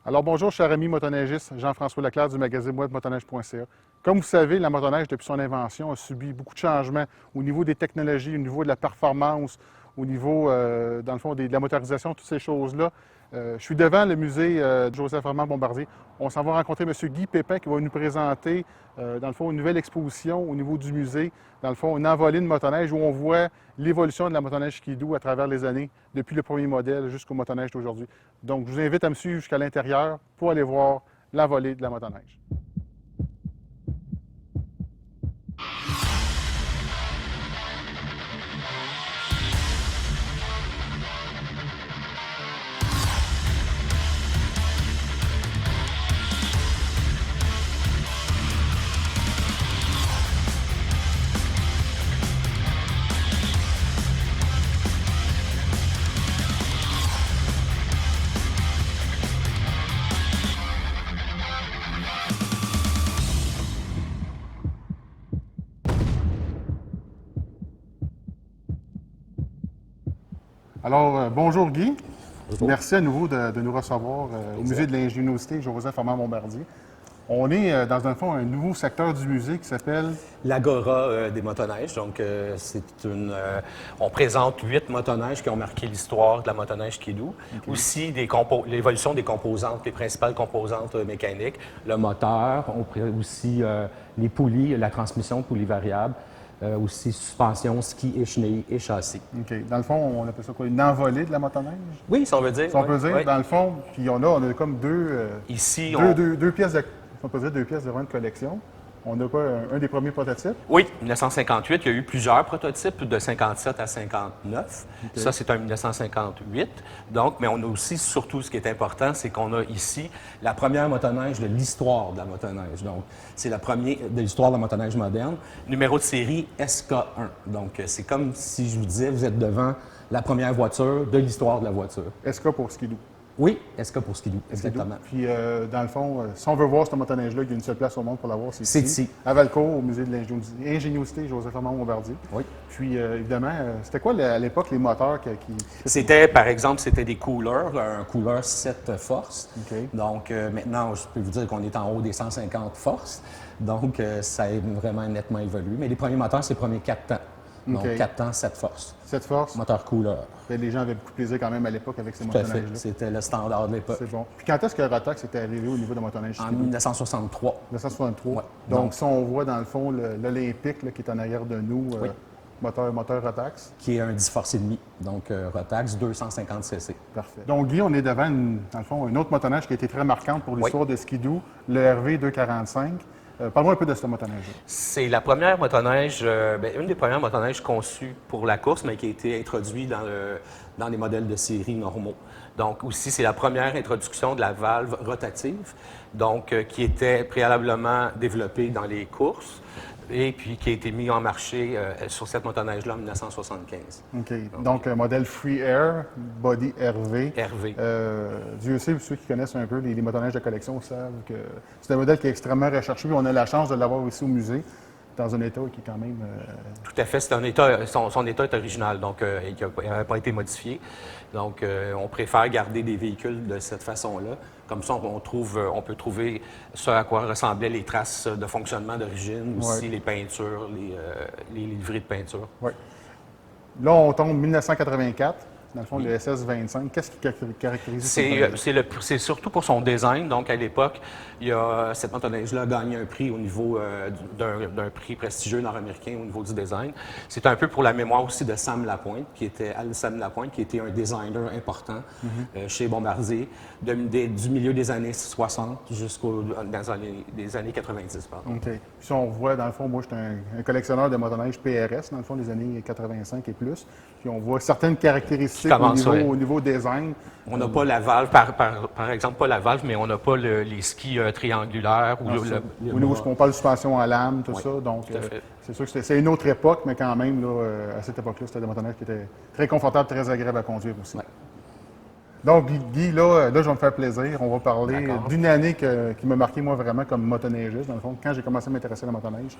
Alors bonjour, cher ami motoneigiste, Jean-François Leclerc du magazine web motoneige.ca. Comme vous savez, la motoneige, depuis son invention, a subi beaucoup de changements au niveau des technologies, au niveau de la performance, au niveau, dans le fond, de la motorisation, toutes ces choses-là. Je suis devant le musée de Joseph-Armand-Bombardier. On s'en va rencontrer M. Guy Pépin qui va nous présenter, dans le fond, une nouvelle exposition au niveau du musée. Dans le fond, une envolée de motoneige où on voit l'évolution de la motoneige skidoo à travers les années, depuis le premier modèle jusqu'au motoneige d'aujourd'hui. Donc, je vous invite à me suivre jusqu'à l'intérieur pour aller voir l'envolée de la motoneige. Alors, bonjour Guy. Bonjour. Merci à nouveau de nous recevoir au musée de l'ingéniosité Joseph-Armand-Bombardier. On est dans un fond un nouveau secteur du musée qui s'appelle L'Agora des motoneiges. Donc, on présente 8 motoneiges qui ont marqué l'histoire de la motoneige skidoo. Okay. Aussi, l'évolution des composantes, les principales composantes mécaniques, le moteur, aussi les poulies, la transmission poulie variable. Aussi suspension, ski et chenille et châssis. OK. Dans le fond, on appelle ça quoi? Une envolée de la motoneige? Oui, ça on veut dire. Si on peut dire, oui. Dans le fond, puis on a comme deux pièces de vente de collection. On a quoi, un des premiers prototypes? Oui, 1958. Il y a eu plusieurs prototypes, de 57 à 59. Okay. Ça, c'est un 1958. Donc, mais on a aussi, surtout, ce qui est important, c'est qu'on a ici la première motoneige de l'histoire de la motoneige. Donc, c'est la première de l'histoire de la motoneige moderne. Numéro de série SK1. Donc, c'est comme si je vous disais, vous êtes devant la première voiture de l'histoire de la voiture. SK pour skidoo. Oui, SK pour skidoo, exactement. Puis, dans le fond, si on veut voir cette motoneige-là, il y a une seule place au monde pour la voir, c'est ici. À Valcourt, au musée de l'ingéniosité Joseph-Armand-Bombardier. Oui. Puis, évidemment, c'était quoi à l'époque les moteurs qui... C'était, par exemple, c'était des coolers, un cooler 7 forces. Okay. Donc, maintenant, je peux vous dire qu'on est en haut des 150 forces. Donc, ça a vraiment nettement évolué. Mais les premiers moteurs, c'est les premiers 4 temps. Donc, okay. 4 temps, 7 forces. 7 forces. Moteur cooler. Et les gens avaient beaucoup de plaisir quand même à l'époque avec ces motoneiges-là. C'était le standard de l'époque. C'est bon. Puis quand est-ce que Rotax était arrivé au niveau de la motoneige? En 1963. 1963. Ouais. Donc, si on voit dans le fond l'Olympique qui est en arrière de nous, oui. moteur Rotax. Qui est un 10 forces et demi. Donc, Rotax 250 cc. Parfait. Donc, Guy, on est devant, dans le fond, une autre motoneige qui a été très marquante pour l'histoire de skidoo, le RV 245. Parle-moi un peu de cette motoneige. C'est la première motoneige, une des premières motoneiges conçues pour la course, mais qui a été introduite dans les modèles de série normaux. Donc aussi, c'est la première introduction de la valve rotative, donc qui était préalablement développée dans les courses et puis qui a été mis en marché sur cette motoneige-là en 1975. OK. Donc, modèle Free Air, body RV. RV. Dieu sait, ceux qui connaissent un peu les motoneiges de collection savent que c'est un modèle qui est extrêmement recherché. On a la chance de l'avoir ici au musée, dans un état qui est quand même... Tout à fait. C'est un état, son état est original, donc il n'a pas été modifié. Donc, on préfère garder des véhicules de cette façon-là. Comme ça, on peut trouver ce à quoi ressemblaient les traces de fonctionnement d'origine, aussi les peintures, les livrets de peinture. Oui. Là, on tombe 1984. Dans le fond, le SS-25, qu'est-ce qui caractérise c'est surtout pour son design. Donc, à l'époque, cette motoneige-là a gagné un prix au niveau d'un prix prestigieux nord-américain au niveau du design. C'est un peu pour la mémoire aussi de Sam Lapointe, Sam Lapointe, qui était un designer important chez Bombardier du milieu des années 60 jusqu'aux des années 90. Pardon. OK. Puis on voit, dans le fond, moi, je suis un collectionneur de motoneiges PRS, dans le fond, des années 85 et plus. Puis on voit certaines caractéristiques au niveau design. On n'a pas la valve, par exemple, pas la valve, mais on n'a pas les skis triangulaires. Au niveau où on parle de suspension en lame, tout ça. Donc, c'est sûr que c'est une autre époque, mais quand même, là, à cette époque-là, c'était des motoneiges qui étaient très confortables, très agréables à conduire aussi. Ouais. Donc, Guy, là, je vais me faire plaisir. On va parler d'une année qui m'a marqué, moi, vraiment comme motoneigiste, dans le fond, quand j'ai commencé à m'intéresser à la motoneige.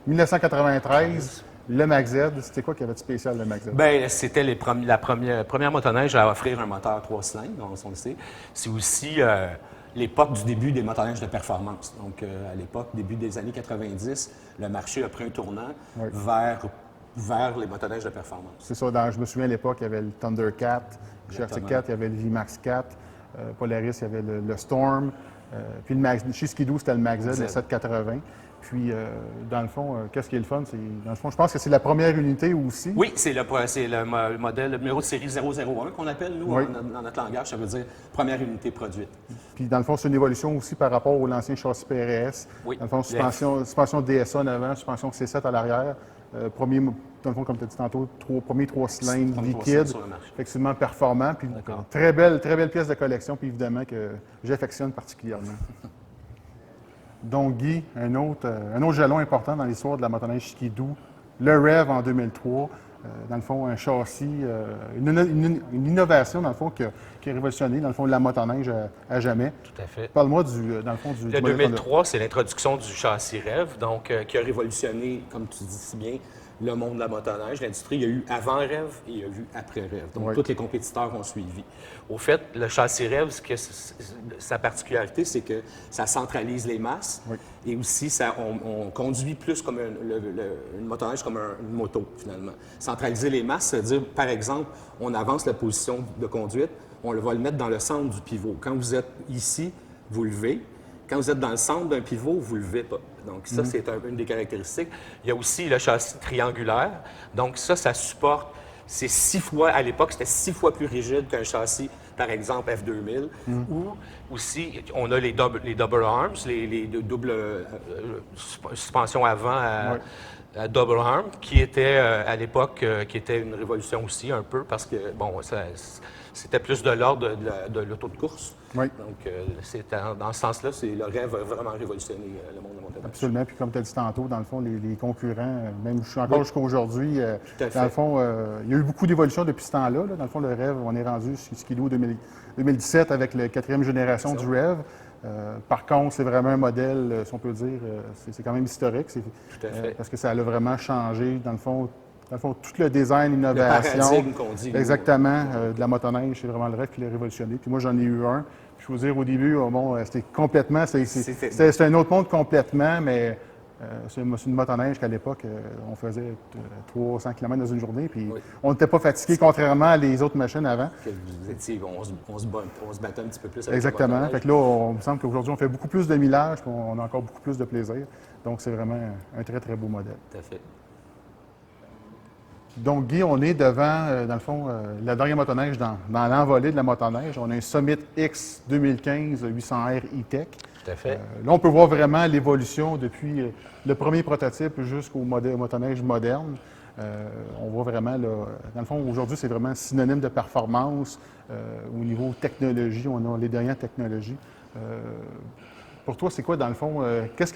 1993, le Mag-Z, c'était quoi qu'il y avait de spécial, le Mag-Z? Bien, c'était la première motoneige à offrir un moteur 3 cylindres, on le sait. C'est aussi l'époque du début des motoneiges de performance. Donc, à l'époque, début des années 90, le marché a pris un tournant vers les motoneiges de performance. C'est ça. Je me souviens à l'époque, il y avait le Thundercat. Chez Arctic Cat, il y avait le VMAX 4. Polaris, il y avait le Storm. Puis chez Ski-Doo, c'était le Max Z, le 780. Puis, dans le fond, qu'est-ce qui est le fun? Dans le fond, je pense que c'est la première unité aussi. Oui, c'est le modèle, le numéro de série 001 qu'on appelle, nous, dans notre langage. Ça veut dire première unité produite. Puis, dans le fond, c'est une évolution aussi par rapport à l'ancien châssis PRS. Oui. Dans le fond, suspension DSA en avant, suspension C7 à l'arrière. Premier, dans le fond, comme tu as dit tantôt, premier 3 cylindres liquides, effectivement performant. Puis, très belle pièce de collection, puis évidemment que j'affectionne particulièrement. Donc, Guy, un autre jalon important dans l'histoire de la motoneige Ski-Doo, le REV en 2003. Dans le fond, un châssis, une innovation, dans le fond, qui a révolutionné, dans le fond, la motoneige à jamais. Tout à fait. Parle-moi, dans le fond, du... Le 2003, c'est l'introduction du châssis REV, donc qui a révolutionné, comme tu dis si bien, le monde de la motoneige, l'industrie. Il y a eu avant REV et il y a eu après REV. Donc, tous les compétiteurs ont suivi. Au fait, le châssis REV, sa particularité, c'est que ça centralise les masses et aussi, on conduit plus comme une motoneige comme une moto, finalement. Centraliser les masses, c'est-à-dire, par exemple, on avance la position de conduite, on va le mettre dans le centre du pivot. Quand vous êtes ici, vous levez. Quand vous êtes dans le centre d'un pivot, vous ne levez pas. Donc, ça, c'est une des caractéristiques. Il y a aussi le châssis triangulaire. Donc, ça supporte, c'est 6 fois, à l'époque, c'était 6 fois plus rigide qu'un châssis, par exemple, F2000. Ou aussi, on a les double arms, les doubles suspensions avant à double arm, qui était, à l'époque, qui était une révolution aussi, un peu, parce que, bon, c'était plus de l'ordre de l'auto de course. Oui. Donc, dans ce sens-là, le rêve a vraiment révolutionné le monde de motoneige. Absolument. Puis comme tu as dit tantôt, dans le fond, les concurrents, même encore jusqu'à aujourd'hui, dans le fond, il y a eu beaucoup d'évolutions depuis ce temps-là. Dans le fond, le rêve, on est rendu sur Ski-Doo 2017 avec la 4e génération du rêve. Par contre, c'est vraiment un modèle, si on peut dire, c'est quand même historique. Tout à fait. Parce que ça a vraiment changé, dans le fond, tout le design, l'innovation. Le paradigme qu'on dit. Exactement. De la motoneige, c'est vraiment le rêve qui l'a révolutionné. Puis moi, j'en ai eu un. Puis je veux dire, au début, c'était complètement... C'était un autre monde complètement, mais c'est une motoneige qu'à l'époque, on faisait 300 km dans une journée, puis on n'était pas fatigué, contrairement à les autres machines avant. On se battait un petit peu plus avec Exactement. Fait que là, il me semble qu'aujourd'hui, on fait beaucoup plus de millage, puis on a encore beaucoup plus de plaisir. Donc, c'est vraiment un très, très beau modèle. Tout à fait. Donc, Guy, on est devant, dans le fond, la dernière motoneige dans l'envolée de la motoneige. On a un Summit X 2015 800R E-Tech. Tout à fait. Là, on peut voir vraiment l'évolution depuis le premier prototype jusqu'au motoneige moderne. On voit vraiment, là, dans le fond, aujourd'hui, c'est vraiment synonyme de performance. Au niveau technologie, on a les dernières technologies. Pour toi, c'est quoi, dans le fond, qu'est-ce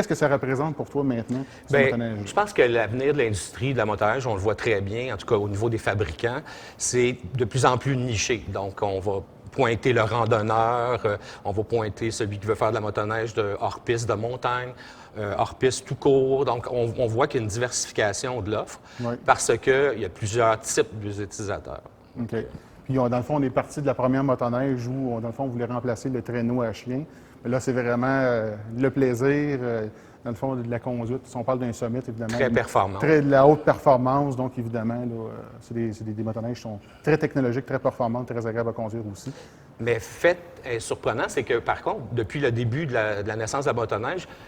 que ça représente pour toi maintenant, ce motoneige? Je pense que l'avenir de l'industrie de la motoneige, on le voit très bien, en tout cas au niveau des fabricants, c'est de plus en plus niché. Donc, on va pointer le randonneur, on va pointer celui qui veut faire de la motoneige hors-piste de montagne, hors-piste tout court. Donc, on voit qu'il y a une diversification de l'offre parce qu'il y a plusieurs types d'utilisateurs. OK. Puis, dans le fond, on est parti de la première motoneige où, dans le fond, on voulait remplacer le traîneau à chien. Mais là, c'est vraiment le plaisir, dans le fond, de la conduite. Si on parle d'un Summit, évidemment. Très performant. De la haute performance. Donc, évidemment, c'est des motoneiges qui sont très technologiques, très performantes, très agréables à conduire aussi. Mais fait surprenant, c'est que, par contre, depuis le début de la naissance de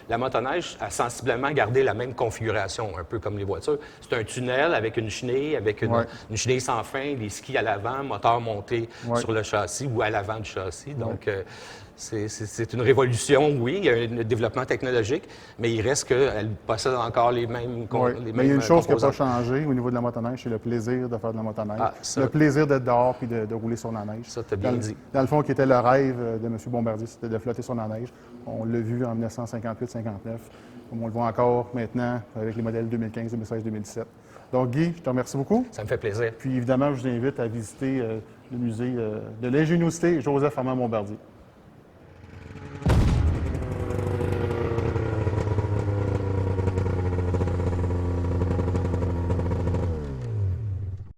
la motoneige a sensiblement gardé la même configuration, un peu comme les voitures. C'est un tunnel avec une chenille, une chenille sans fin, des skis à l'avant, moteur monté sur le châssis ou à l'avant du châssis. Donc, c'est une révolution, oui. Il y a un développement technologique, mais il reste qu'elle possède encore les mêmes mais il y a une chose qui n'a pas changé au niveau de la motoneige, c'est le plaisir de faire de la motoneige. Le plaisir d'être dehors et de rouler sur la neige. Ça, t'as bien dit. Dans le fond, qui était le rêve de M. Bombardier, c'était de flotter sur la neige. On l'a vu en 1958-59, comme on le voit encore maintenant avec les modèles 2015, 2016, 2017. Donc, Guy, je te remercie beaucoup. Ça me fait plaisir. Puis, évidemment, je vous invite à visiter le musée de l'ingéniosité Joseph Armand Bombardier.